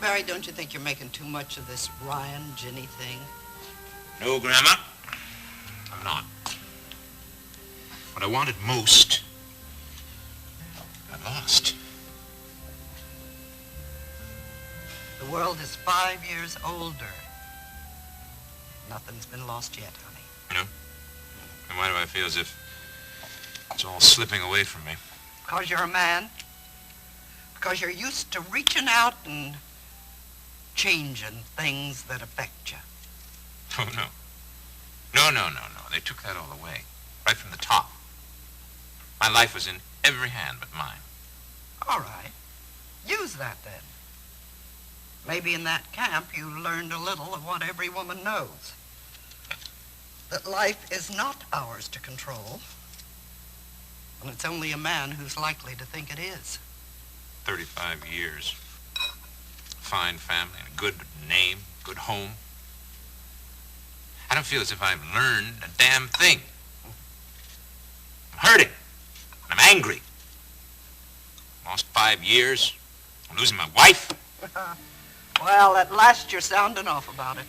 Barry, don't you think you're making too much of this Ryan-Ginny thing? No, Grandma. I'm not. What I wanted most, I lost. The world is 5 years older. Nothing's been lost yet, honey. No? And why do I feel as if it's all slipping away from me? Because you're a man. Because you're used to reaching out and changing things that affect you. Oh, no. No. They took that all away. Right from the top. My life was in every hand but mine. All right. Use that then. Maybe in that camp you learned a little of what every woman knows. That life is not ours to control. And it's only a man who's likely to think it is. 35 years. Fine family, a good name, good home. I don't feel as if I've learned a damn thing. I'm hurting. I'm angry. Lost 5 years. I'm losing my wife. Well, at last you're sounding off about it.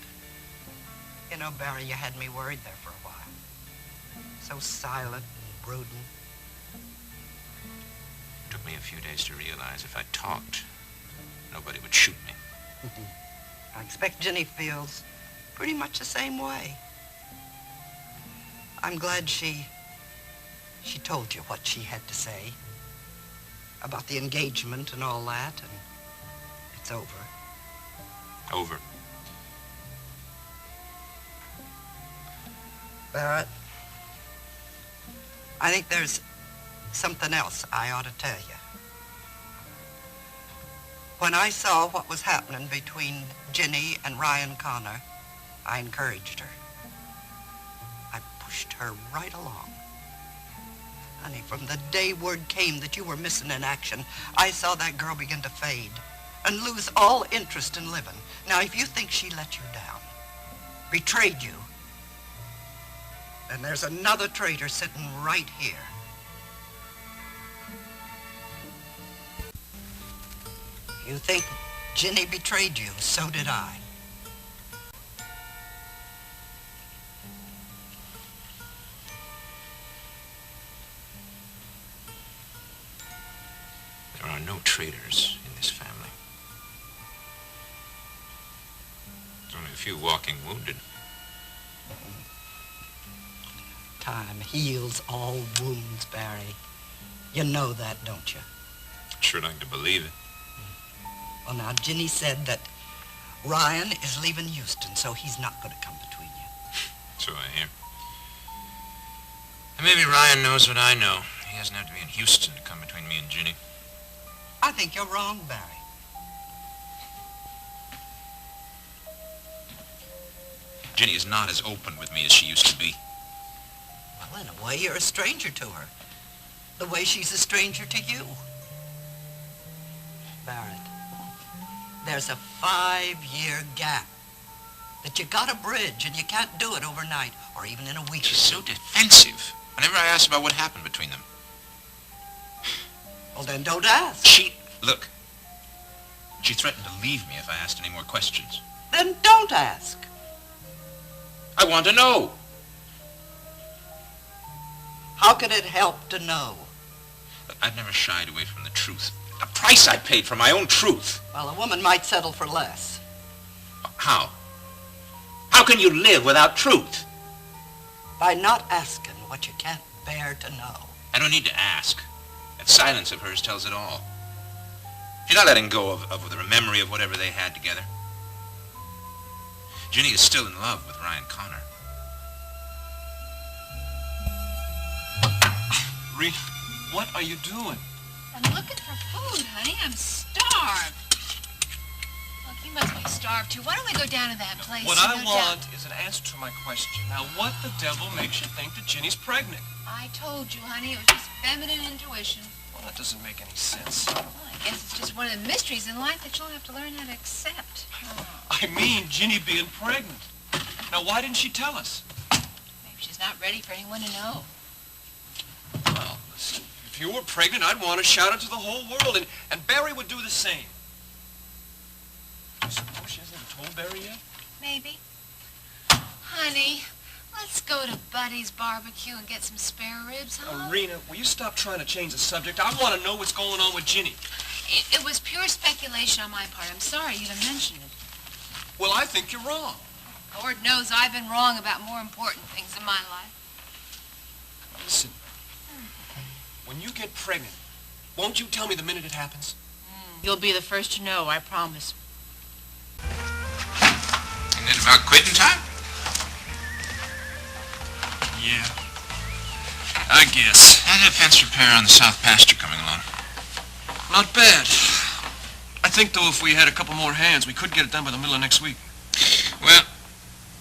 You know, Barry, you had me worried there for a while. So silent and brooding. It took me a few days to realize if I talked, nobody would shoot me. I expect Ginny feels pretty much the same way. I'm glad she told you what she had to say about the engagement and all that, and it's over. Over. Barrett, I think there's something else I ought to tell you. When I saw what was happening between Ginny and Ryan Connor, I encouraged her. I pushed her right along. Honey, from the day word came that you were missing in action, I saw that girl begin to fade and lose all interest in living. Now, if you think she let you down, betrayed you, then there's another traitor sitting right here. You think Ginny betrayed you, so did I. There are no traitors in this family. There's only a few walking wounded. Time heals all wounds, Barry. You know that, don't you? I'd sure like to believe it. Well, now, Ginny said that Ryan is leaving Houston, so he's not going to come between you. So I hear. And maybe Ryan knows what I know. He doesn't have to be in Houston to come between me and Ginny. I think you're wrong, Barry. Ginny is not as open with me as she used to be. Well, in a way, you're a stranger to her. The way she's a stranger to you. Barrett, there's a 5-year gap that you gotta bridge, and you can't do it overnight or even in a week. She's so defensive whenever I ask about what happened between them. Well, then don't ask. Look, she threatened to leave me if I asked any more questions. Then don't ask. I want to know. How could it help to know? Look, I've never shied away from the truth. The price I paid for my own truth. Well, a woman might settle for less. How? How can you live without truth? By not asking what you can't bear to know. I don't need to ask. That silence of hers tells it all. She's not letting go of the memory of whatever they had together. Ginny is still in love with Ryan Connor. Rita, what are you doing? I'm looking for food, honey. I'm starved. Look, you must be starved too. Why don't we go down to that place? What I want is an answer to my question. Now, what the devil makes you think that Ginny's pregnant? I told you, honey. It was just feminine intuition. Well, that doesn't make any sense. Well, I guess it's just one of the mysteries in life that you'll have to learn how to accept. I mean, Ginny being pregnant. Now, why didn't she tell us? Maybe she's not ready for anyone to know. Well, listen, if If you were pregnant, I'd want to shout it to the whole world, and Barry would do the same. You suppose she hasn't even told Barry yet? Maybe. Honey, let's go to Buddy's barbecue and get some spare ribs, huh? Rena, will you stop trying to change the subject? I want to know what's going on with Ginny. It was pure speculation on my part. I'm sorry you didn't mention it. Well, I think you're wrong. Lord knows I've been wrong about more important things in my life. Listen, when you get pregnant, won't you tell me the minute it happens? You'll be the first to know, I promise. Isn't it about quitting time? Yeah, I guess. How's that fence repair on the south pasture coming along? Not bad. I think, though, if we had a couple more hands, we could get it done by the middle of next week. Well,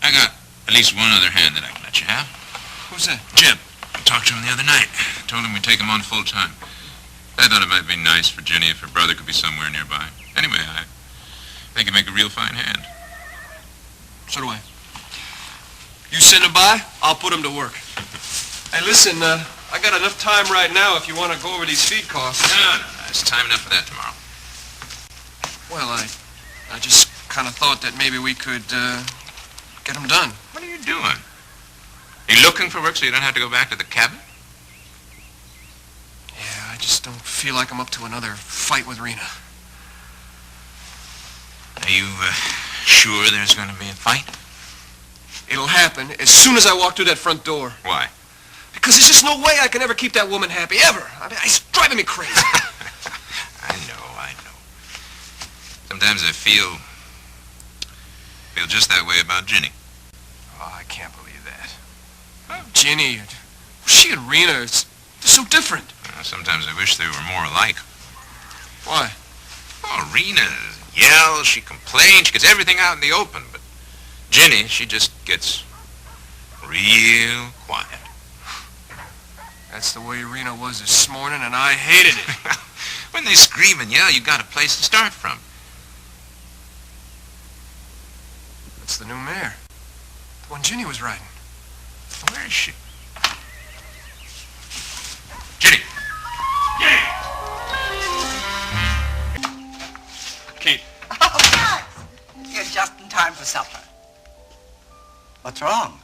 I got at least one other hand that I can let you have. Who's that? Jim. I talked to him the other night. Told him we'd take him on full time. I thought it might be nice for Ginny if her brother could be somewhere nearby. Anyway, I think he'd make a real fine hand. So do I. You send him by, I'll put him to work. Hey, listen, I got enough time right now if you want to go over these feed costs. No, it's time enough for that tomorrow. Well, I just kind of thought that maybe we could, get them done. What are you doing? You looking for work so you don't have to go back to the cabin? Yeah, I just don't feel like I'm up to another fight with Rena. Are you, sure there's going to be a fight? It'll happen as soon as I walk through that front door. Why? Because there's just no way I can ever keep that woman happy, ever. I mean, it's driving me crazy. I know. Sometimes I feel just that way about Ginny. Oh, I can't believe that. Ginny, she and Rena, they're so different. Sometimes I wish they were more alike. Why? Oh, Rena yells, she complains, she gets everything out in the open, but Ginny, she just gets real quiet. That's the way Rena was this morning, and I hated it. When they scream and yell, you got a place to start from. That's the new mare. The one Ginny was riding. Where is she? Ginny! Ginny! Kate. Oh, Max! You're just in time for supper. What's wrong?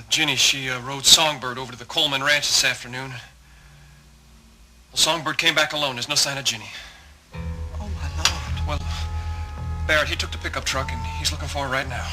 Ginny, she rode Songbird over to the Coleman Ranch this afternoon. Well, Songbird came back alone. There's no sign of Ginny. Oh, my Lord. Well, Barrett, he took the pickup truck, and he's looking for her right now.